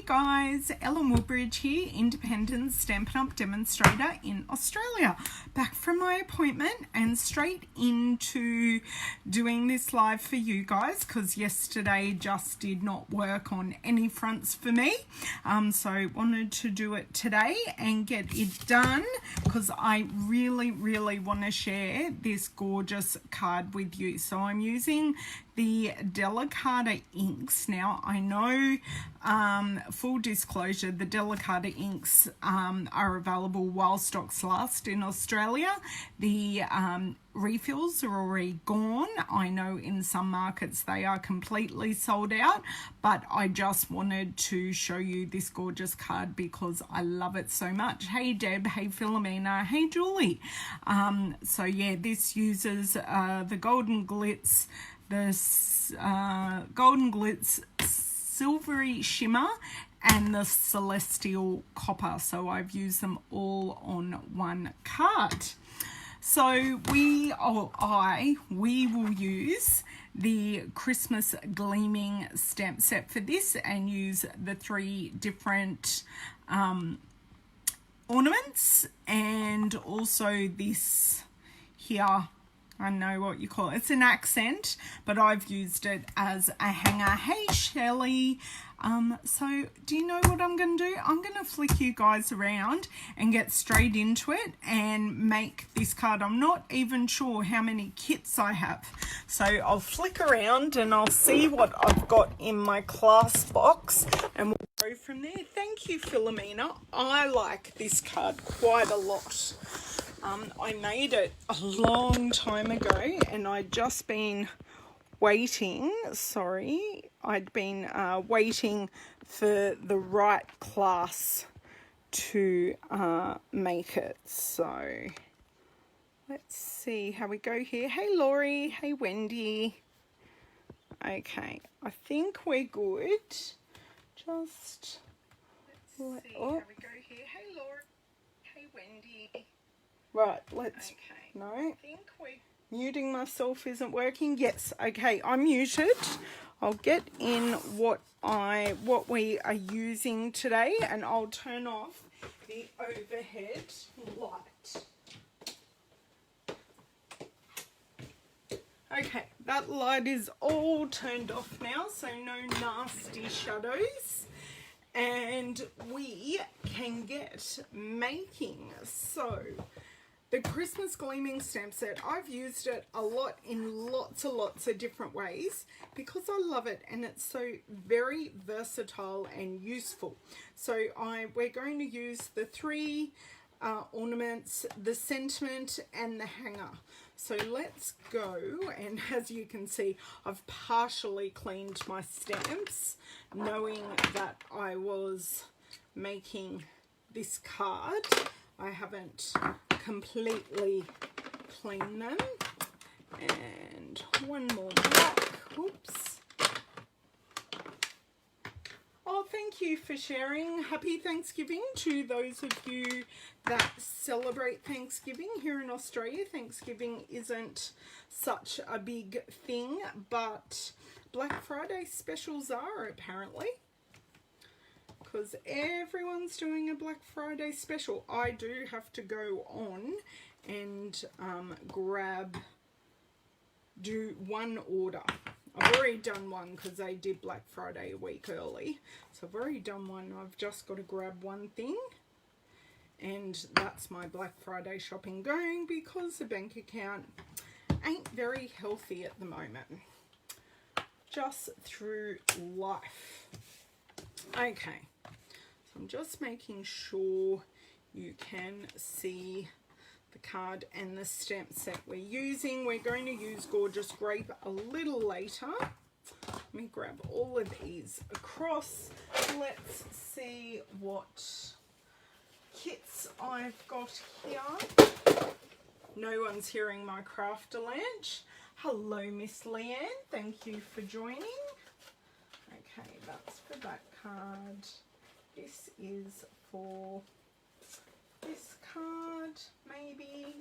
Hey guys, Ellen Woodbridge here, independent Stampin' Up! Demonstrator in Australia. Back from my appointment and straight into doing this live for you guys because yesterday just did not work on any fronts for me. So wanted to do it today and get it done because I really want to share this gorgeous card with you. So I'm using the Delicata inks. Now I know, full disclosure, the Delicata inks are available while stocks last in Australia. The refills are already gone. I know in some markets they are completely sold out, but I just wanted to show you this gorgeous card because I love it so much. Hey Deb, hey Philomena, hey Julie. So yeah, this uses the Golden Glitz, Golden Glitz Silvery Shimmer and the Celestial Copper. So I've used them all on one card. So we will use the Christmas Gleaming stamp set for this and use the 3 different ornaments and also this here. I know what you call it. It's an accent, but I've used it as a hanger. Hey, Shelley. So do you know what I'm going to do? I'm going to flick you guys around and get straight into it and make this card. I'm not even sure how many kits I have. So I'll flick around and I'll see what I've got in my class box and we'll go from there. Thank you, Philomena. I like this card quite a lot. I made it a long time ago and I'd just been waiting, I'd been waiting for the right class to make it. So let's see how we go here. Hey Laurie, hey Wendy. Okay, I think we're good. Just let's see how we go here. Hey Laurie, hey Wendy. Right, let's, no, I think muting myself isn't working. Yes, okay, I'm muted. I'll get in what we are using today and I'll turn off the overhead light. Okay, that light is all turned off now, so no nasty shadows. And we can get making. So the Christmas Gleaming stamp set, I've used it a lot in lots of different ways because I love it and it's so very versatile and useful. So we're going to use the 3 ornaments, the sentiment and the hanger. So let's go, and as you can see, I've partially cleaned my stamps knowing that I was making this card. I haven't completely cleaned them. And one more black. Oops. Oh, thank you for sharing. Happy Thanksgiving to those of you that celebrate Thanksgiving. Here in Australia, Thanksgiving isn't such a big thing, but Black Friday specials are apparently, because everyone's doing a Black Friday special. I do have to go on and do one order. I've already done one because they did Black Friday a week early. So I've already done one. I've just got to grab one thing. And that's my Black Friday shopping going because the bank account ain't very healthy at the moment. Just through life. Okay. So I'm just making sure you can see the card and the stamp set we're using. We're going to use Gorgeous Grape a little later. Let me grab all of these across. Let's see what kits I've got here. No one's hearing my crafter lunch. Hello, Miss Leanne. Thank you for joining. Okay, that's for that card. This is for this card, maybe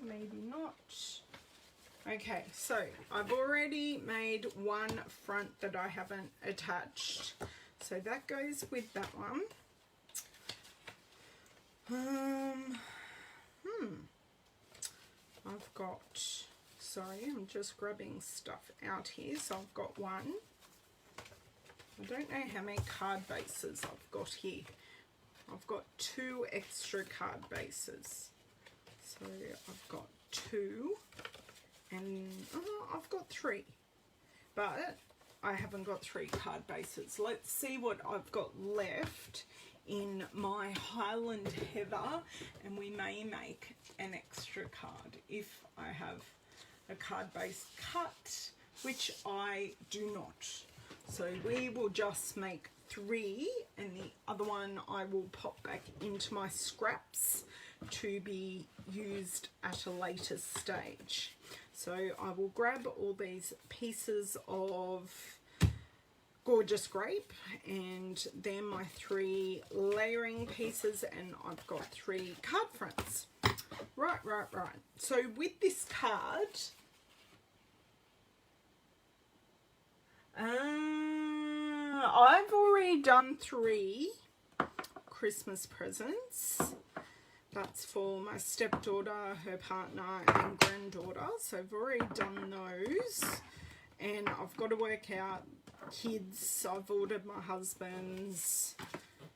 not. Okay, so I've already made one front that I haven't attached. So that goes with that one. I've got, sorry, I'm just grabbing stuff out here. So I've got one. I don't know how many card bases I've got here. I've got 2 extra card bases. So I've got 2 and I've got 3. But I haven't got 3 card bases. Let's see what I've got left in my Highland Heather, and we may make an extra card if I have a card base cut, which I do not. So we will just make 3, and the other one I will pop back into my scraps to be used at a later stage. So I will grab all these pieces of Gorgeous Grape, and they're my 3 layering pieces, and I've got 3 card fronts. Right. So with this card, I've already done 3 Christmas presents. That's for my stepdaughter, her partner, and granddaughter. So I've already done those. And I've got to work out kids. I've ordered my husband's.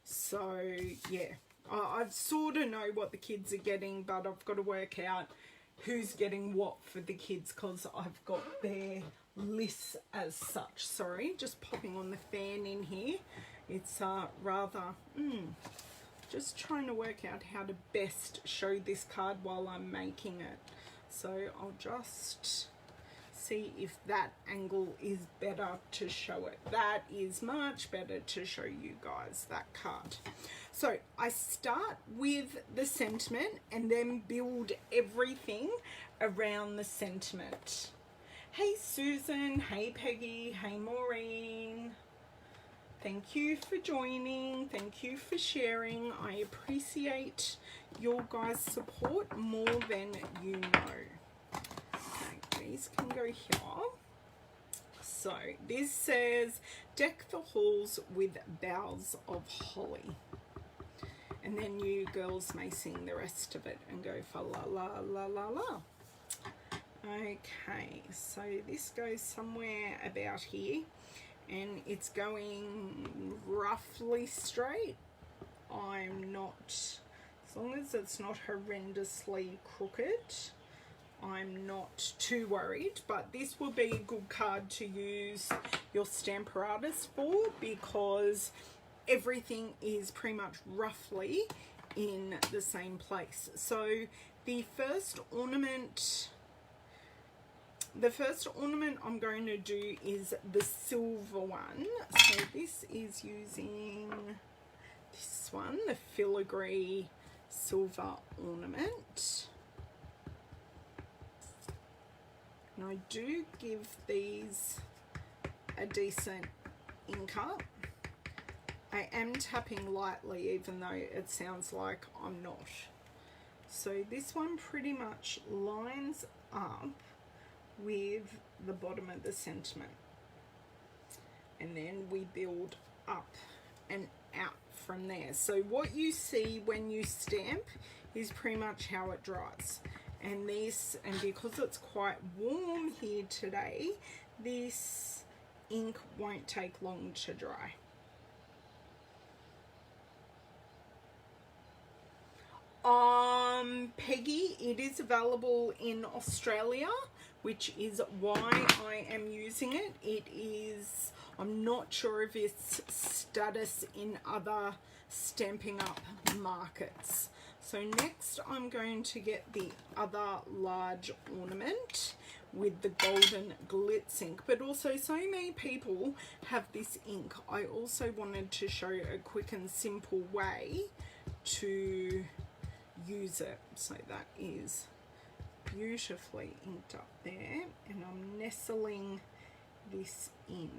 So, yeah. I sort of know what the kids are getting, but I've got to work out who's getting what for the kids, because I've got their lists as such. Sorry, just popping on the fan in here. It's rather... just trying to work out how to best show this card while I'm making it. So I'll just see if that angle is better to show it. That is much better to show you guys that card. So I start with the sentiment and then build everything around the sentiment. Hey Susan, hey Peggy, hey Maureen. Thank you for joining. Thank you for sharing. I appreciate your guys' support more than you know. Okay, these can go here. So this says, deck the halls with boughs of holly. And then you girls may sing the rest of it and go fa la la la la la. Okay, so this goes somewhere about here. And it's going roughly straight. I'm not, as long as it's not horrendously crooked, I'm not too worried. But this will be a good card to use your Stamparatus for, because everything is pretty much roughly in the same place. So the first ornament I'm going to do is the silver one. So this is using this one, the filigree silver ornament. And I do give these a decent ink up. I am tapping lightly, even though it sounds like I'm not. So this one pretty much lines up with the bottom of the sentiment, and then we build up and out from there. So what you see when you stamp is pretty much how it dries. And this, and because it's quite warm here today, this ink won't take long to dry. Peggy, it is available in Australia, which is why I am using it. It is, I'm not sure of its status in other Stampin' Up markets. So next I'm going to get the other large ornament with the golden glitz ink, but also so many people have this ink. I also wanted to show a quick and simple way to use it. So that is beautifully inked up there, and I'm nestling this in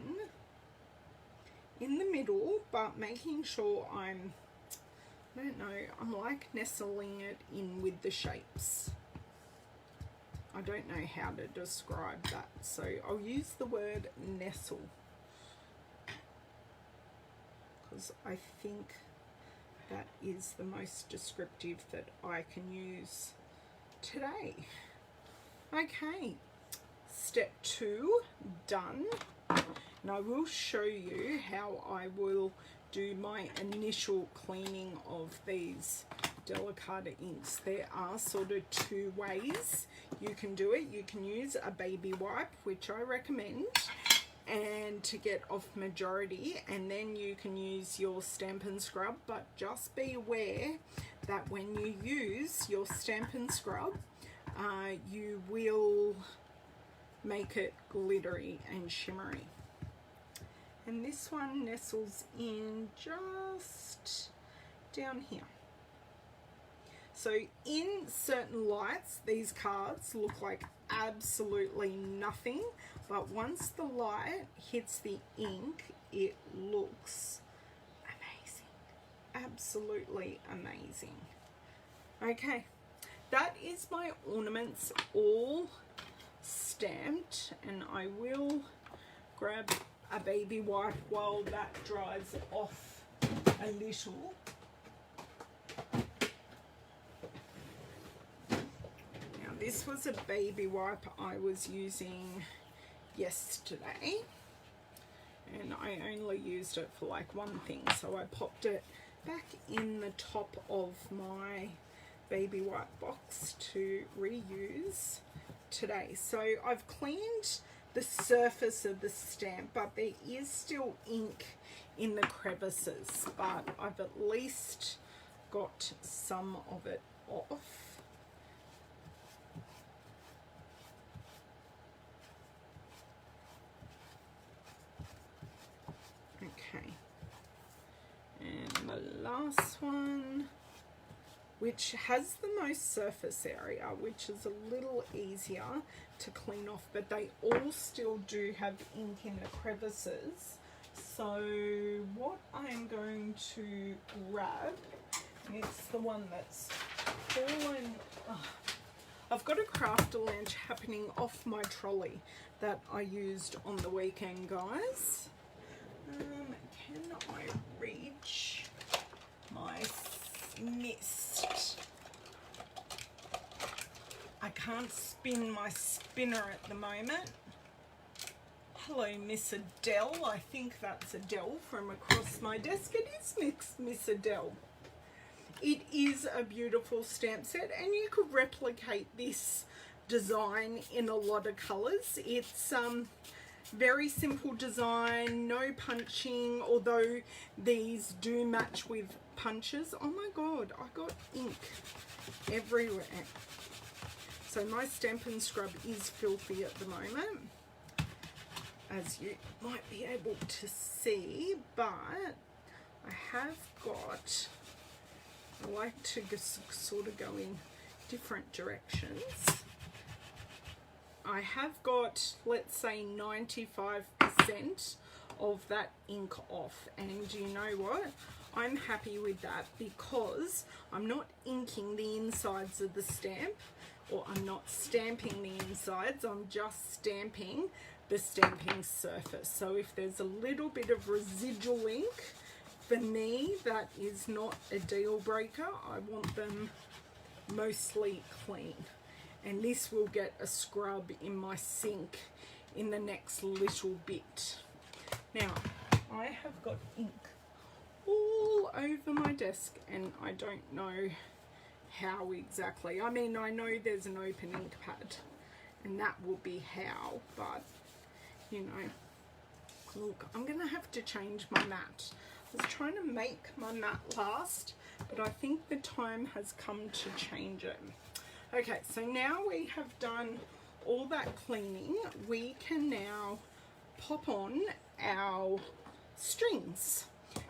the middle, but making sure I don't know, I'm like nestling it in with the shapes. I don't know how to describe that, so I'll use the word nestle. because I think that is the most descriptive that I can use today. Okay, step 2 done, and I will show you how I will do my initial cleaning of these Delicata inks. There are sort of 2 ways you can do it. You can use a baby wipe, which I recommend, and to get off majority, and then you can use your Stampin' scrub, but just be aware that when you use your Stampin' scrub, you will make it glittery and shimmery. And this one nestles in just down here. So in certain lights, these cards look like absolutely nothing, but once the light hits the ink, it looks amazing, absolutely amazing. Okay, that is my ornaments all stamped, and I will grab a baby wipe while that dries off a little. Now this was a baby wipe I was using yesterday, and I only used it for like one thing, so I popped it back in the top of my baby wipe box to reuse today. So I've cleaned the surface of the stamp, but there is still ink in the crevices, but I've at least got some of it off. Okay, and the last one, which has the most surface area, which is a little easier to clean off, but they all still do have ink in the crevices. So what I'm going to grab, it's the one that's fallen. Oh, I've got a Craft-A-Lunch happening off my trolley that I used on the weekend, guys. Can I reach my mist? I can't spin my spinner at the moment. Hello, Miss Adele. I think that's Adele from across my desk. It is Miss Adele. It is a beautiful stamp set, and you could replicate this design in a lot of colors. It's very simple design, no punching, although these do match with punches. Oh my god, I got ink everywhere. So my Stampin' scrub is filthy at the moment, as you might be able to see, but I have got, I like to just sort of go in different directions. I have got, let's say, 95% of that ink off, and you know what? I'm happy with that because I'm not inking the insides of the stamp, or I'm not stamping the insides, I'm just stamping the stamping surface. So if there's a little bit of residual ink, for me that is not a deal breaker. I want them mostly clean, and this will get a scrub in my sink in the next little bit. Now I have got ink all over my desk, and I don't know how exactly. I mean, I know there's an open ink pad, and that will be how, but you know, look, I'm gonna have to change my mat. I was trying to make my mat last, but I think the time has come to change it. Okay, so now we have done all that cleaning, we can now pop on our strings.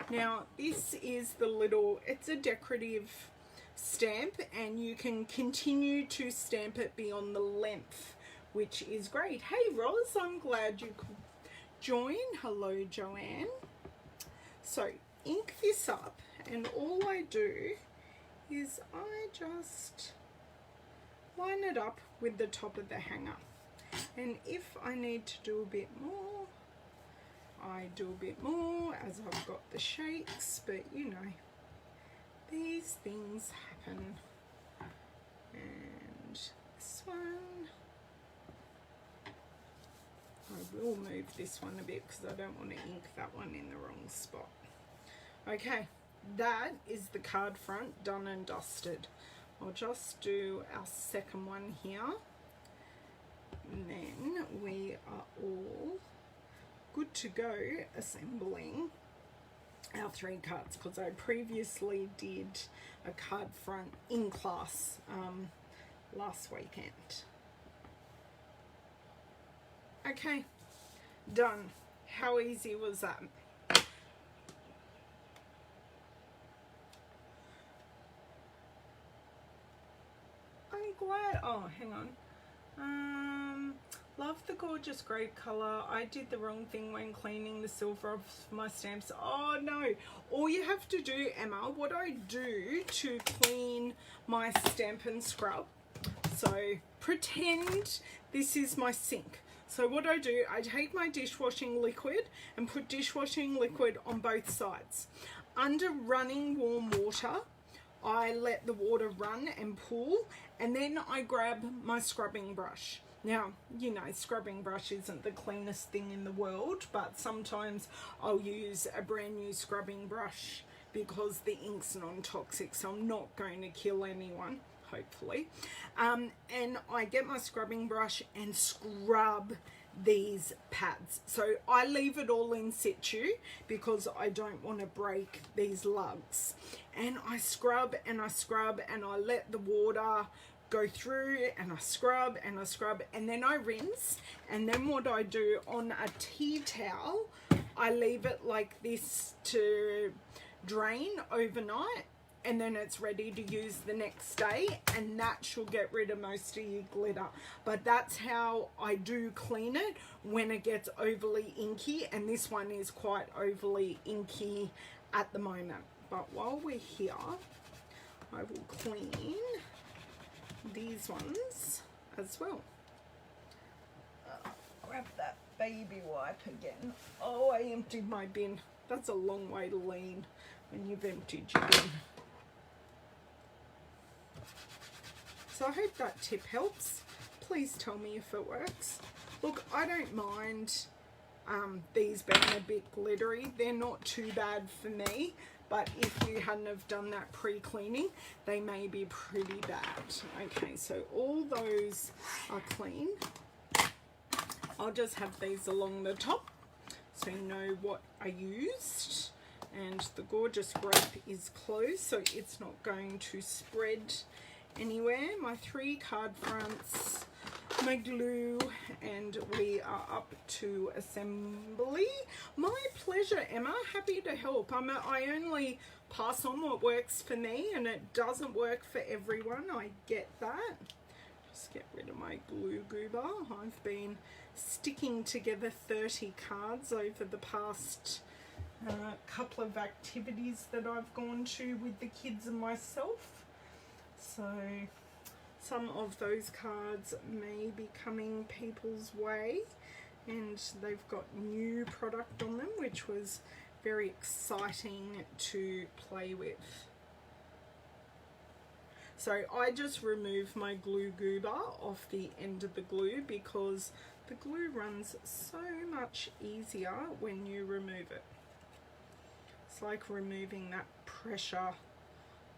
Now this is the little, it's a decorative stamp, and you can continue to stamp it beyond the length, which is great. Hey Roz, I'm glad you could join. Hello Joanne. So ink this up, and all I do is I just line it up with the top of the hanger, and if I need to do a bit more, I do a bit more as I've got the shakes, but you know, these things happen. And this one, I will move this one a bit because I don't want to ink that one in the wrong spot. Okay, that is the card front done and dusted. I'll just do our second one here, and then we are all good to go assembling our 3 cards, because I previously did a card front in class last weekend. Okay, done. How easy was that? I'm glad. Oh, hang on. Love the gorgeous grape color. I did the wrong thing when cleaning the silver off my stamps. Oh no, all you have to do, Emma, what I do to clean my Stampin' scrub, so pretend this is my sink. So what I do, I take my dishwashing liquid and put dishwashing liquid on both sides. Under running warm water, I let the water run and pool, and then I grab my scrubbing brush. Now, you know, scrubbing brush isn't the cleanest thing in the world, but sometimes I'll use a brand new scrubbing brush because the ink's non-toxic, so I'm not going to kill anyone, hopefully. And I get my scrubbing brush and scrub these pads. So I leave it all in situ because I don't want to break these lugs. And I scrub and I scrub and I let the water go through, and I scrub and I scrub, and then I rinse. And then what I do on a tea towel, I leave it like this to drain overnight, and then it's ready to use the next day, and that should get rid of most of your glitter. But that's how I do clean it when it gets overly inky, and this one is quite overly inky at the moment. But while we're here, I will clean these ones as well. Grab that baby wipe again. Oh, I emptied my bin. That's a long way to lean when you've emptied your bin. So I hope that tip helps. Please tell me if it works. Look, I don't mind these being a bit glittery. They're not too bad for me. But if you hadn't have done that pre-cleaning, they may be pretty bad. Okay, so all those are clean. I'll just have these along the top so you know what I used. And the gorgeous grape is closed, so it's not going to spread anywhere. My 3 card fronts, my glue, and we are up to assembly. My pleasure, Emma. Happy to help. I only pass on what works for me, and it doesn't work for everyone. I get that. Just get rid of my glue goober. I've been sticking together 30 cards over the past couple of activities that I've gone to with the kids and myself. So some of those cards may be coming people's way, and they've got new product on them, which was very exciting to play with. So I just remove my glue goober off the end of the glue because the glue runs so much easier when you remove it. It's like removing that pressure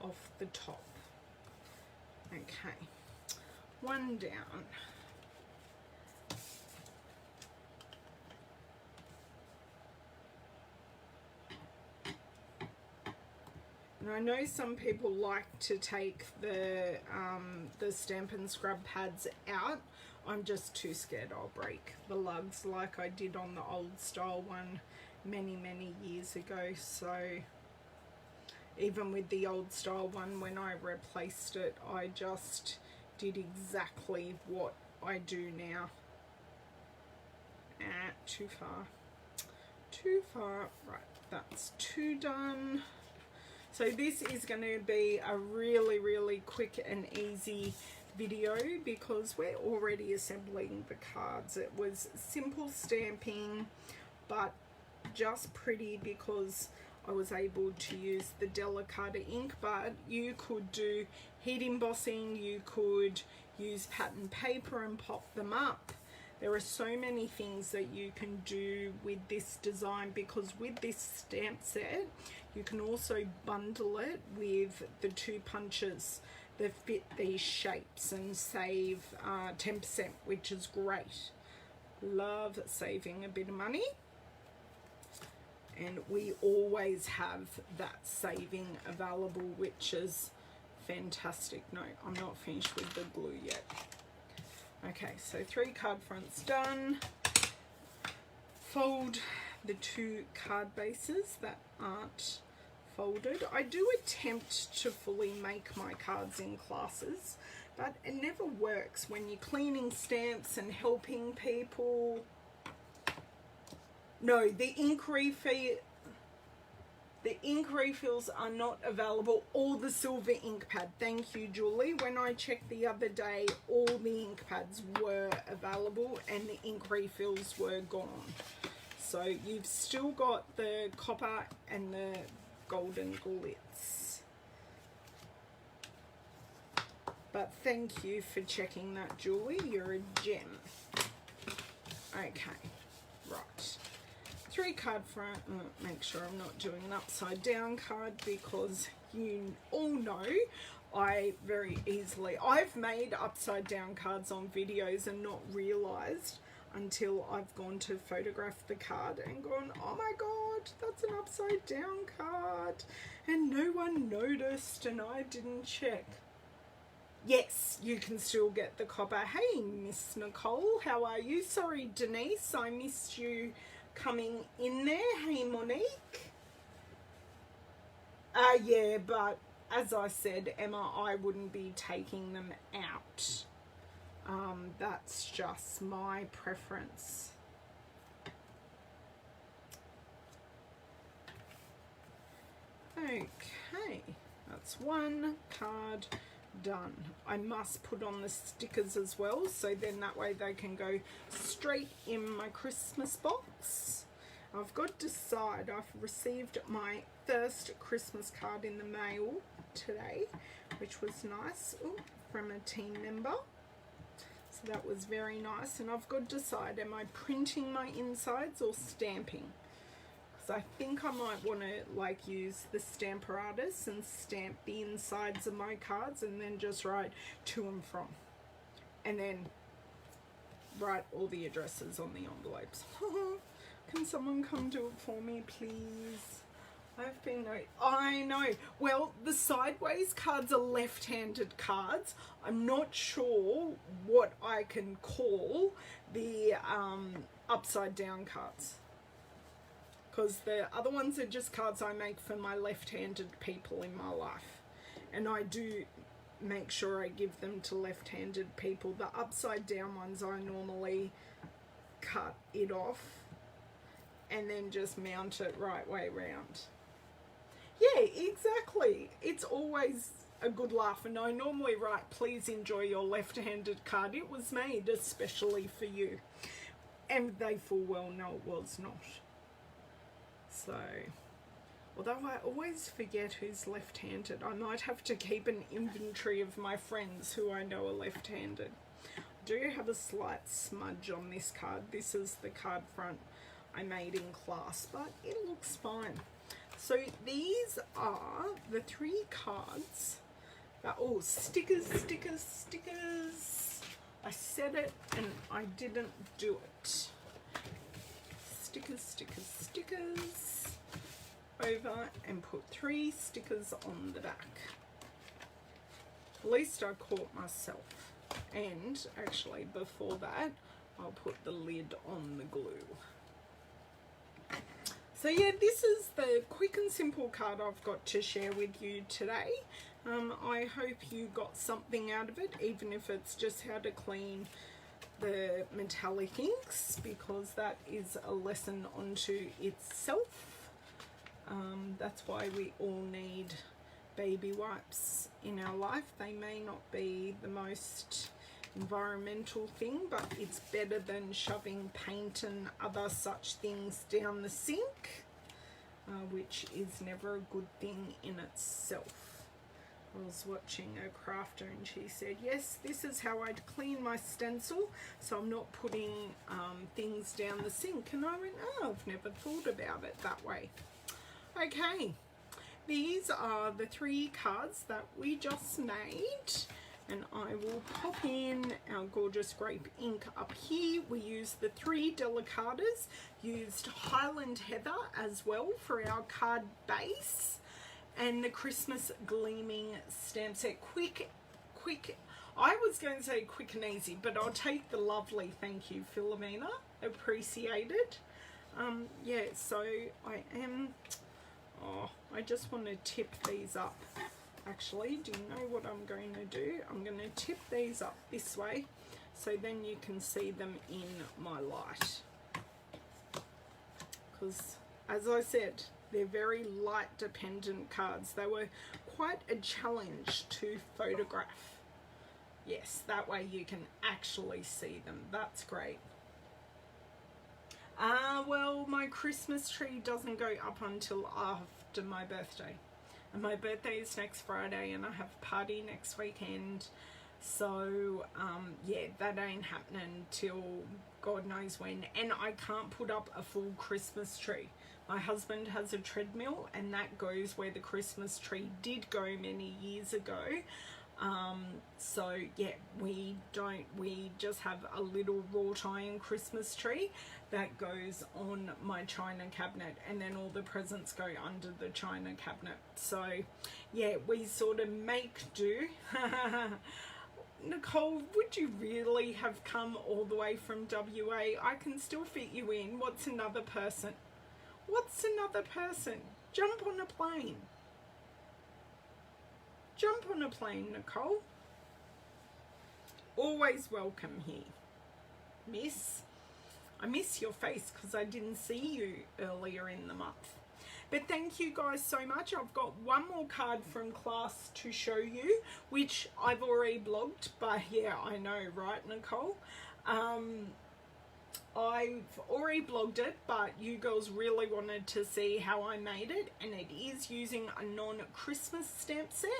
off the top. Okay, one down. And I know some people like to take the Stampin' scrub pads out. I'm just too scared I'll break the lugs like I did on the old style one many years ago. So even with the old style one, when I replaced it, I just did exactly what I do now. Too far. Right, that's 2 done. So this is going to be a really quick and easy video because we're already assembling the cards. It was simple stamping, but just pretty because I was able to use the Delicata ink, but you could do heat embossing, you could use pattern paper and pop them up. There are so many things that you can do with this design, because with this stamp set you can also bundle it with the 2 punches that fit these shapes and save 10%, which is great. Love saving a bit of money, and we always have that saving available, which is fantastic. No, I'm not finished with the glue yet. Okay, so 3 card fronts done. Fold the 2 card bases that aren't folded. I do attempt to fully make my cards in classes, but it never works when you're cleaning stamps and helping people. No, the ink refills are not available, or the silver ink pad. Thank you, Julie. When I checked the other day, all the ink pads were available and the ink refills were gone. So you've still got the copper and the golden glitz. But thank you for checking that, Julie. You're a gem. Okay, right. 3 card front. Make sure I'm not doing an upside down card, because you all know I've made upside down cards on videos and not realized until I've gone to photograph the card and gone, oh my god, that's an upside down card, and no one noticed and I didn't check. Yes, you can still get the copper. Hey, Miss Nicole, how are you? Sorry, Denise, I missed you coming in there. Hey, Monique. Yeah, but as I said, Emma, I wouldn't be taking them out. That's just my preference. Okay, that's 1 card done. I must put on the stickers as well, so then that way they can go straight in my Christmas box. I've got to decide. I've received my first Christmas card in the mail today, which was nice. Ooh, from a team member, so that was very nice. And I've got to decide, am I printing my insides or stamping? I think I might want to like use the Stamper Artist and stamp the insides of my cards and then just write to and from, and then write all the addresses on the envelopes. Can someone come do it for me, please? I know. Well, the sideways cards are left-handed cards. I'm not sure what I can call the upside down cards, because the other ones are just cards I make for my left-handed people in my life, and I do make sure I give them to left-handed people. The upside down ones, I normally cut it off and then just mount it right way round. Yeah, exactly. It's always a good laugh, and I normally write, please enjoy your left-handed card. It was made especially for you, and they full well know it was not. So, although I always forget who's left-handed, I might have to keep an inventory of my friends who I know are left-handed. I do have a slight smudge on this card. This is the card front I made in class, but it looks fine. So these are the 3 cards that, oh, stickers. I said it and I didn't do it. Stickers over, and put 3 stickers on the back. At least I caught myself. And actually before that, I'll put the lid on the glue. So yeah, this is the quick and simple card I've got to share with you today. I hope you got something out of it, even if it's just how to clean the metallic inks, because that is a lesson unto itself. That's why we all need baby wipes in our life. They may not be the most environmental thing, but it's better than shoving paint and other such things down the sink, which is never a good thing in itself. I was watching a crafter and she said, yes, this is how I'd clean my stencil, so I'm not putting things down the sink. And I went, oh, I've never thought about it that way. Okay, these are the 3 cards that we just made, and I will pop in our gorgeous grape ink up here. We used the 3 Delicatas, used Highland Heather as well for our card base, and the Christmas Gleaming stamp set. Quick, I was going to say quick and easy, but I'll take the lovely. Thank you, Philomena, appreciated. Yeah, so I am, I just want to tip these up. Actually, do you know what I'm going to do? I'm going to tip these up this way, so then you can see them in my light. Because, as I said, they're very light dependent cards. They were quite a challenge to photograph. Yes, that way you can actually see them. That's great. Well, my Christmas tree doesn't go up until after my birthday. And my birthday is next Friday and I have a party next weekend. So, yeah, that ain't happening till God knows when. And I can't put up a full Christmas tree. My husband has a treadmill and that goes where the Christmas tree did go many years ago. So yeah, we just have a little wrought iron Christmas tree that goes on my china cabinet, and then all the presents go under the china cabinet. So yeah, we sort of make do. Nicole, would you really have come all the way from WA? I can still fit you in. What's another person? What's another person? Jump on a plane. Jump on a plane, Nicole. Always welcome here. Miss, I miss your face because I didn't see you earlier in the month. But thank you guys so much. I've got one more card from class to show you, which I've already blogged, but yeah, I know, right, Nicole? I've already blogged it, but you girls really wanted to see how I made it, and it is using a non-Christmas stamp set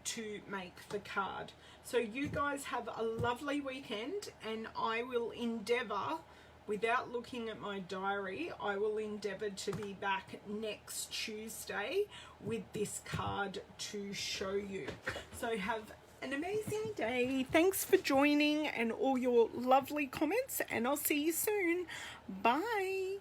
to make the card. So you guys have a lovely weekend, and I will endeavour, without looking at my diary, I will endeavour to be back next Tuesday with this card to show you. So have an amazing day. Thanks for joining and all your lovely comments, and I'll see you soon. Bye.